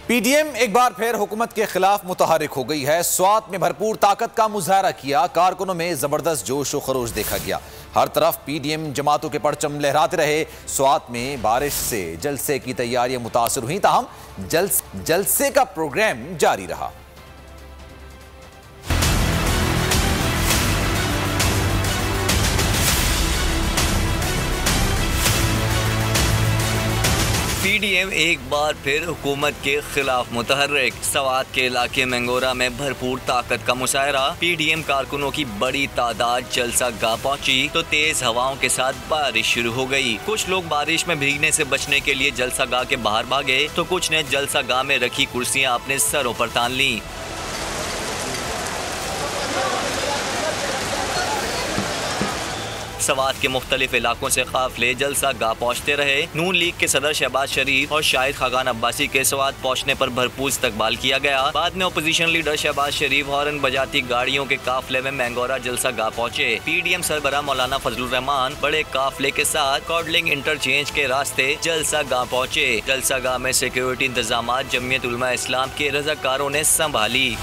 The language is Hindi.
पीडीएम एक बार फिर हुकूमत के खिलाफ मुतहरिक हो गई है। स्वात में भरपूर ताकत का मुजाहरा किया, कारकुनों में जबरदस्त जोश व खरोश देखा गया। हर तरफ पीडीएम जमातों के परचम लहराते रहे। स्वात में बारिश से जलसे की तैयारियां मुतासर हुई, ताहम जलसे का प्रोग्राम जारी रहा। पीडीएम एक बार फिर हुकूमत के खिलाफ मुतहर्रिक। सवात के इलाके मैंगोरा में भरपूर ताकत का मुशायरा। पीडीएम कारकुनों की बड़ी तादाद जलसा गाह पहुंची तो तेज हवाओं के साथ बारिश शुरू हो गई। कुछ लोग बारिश में भीगने से बचने के लिए जलसा गाह के बाहर भागे तो कुछ ने जलसा गाह में रखी कुर्सियां अपने सरों पर तान ली। सवात के मुख्तलिफ इलाकों से काफिले जलसा गाह पहुँचते रहे। नून लीग के सदर शहबाज शरीफ और शाहिद खागान अब्बासी के सवात पहुँचने पर भरपूर इस्तकबाल किया गया। बाद में अपोजिशन लीडर शहबाज शरीफ हॉर्न बजाती गाड़ियों के काफिले में मैंगोरा जलसा गाह पहुँचे। पीडीएम सरबराह मौलाना फजलुर रहमान बड़े काफिले के साथ कॉडलिंग इंटरचेंज के रास्ते जलसा गाह पहुँचे। जलसा गाह में सिक्योरिटी इंतजाम जमीयत उलमा इस्लाम के रज़ाकारों ने संभाली।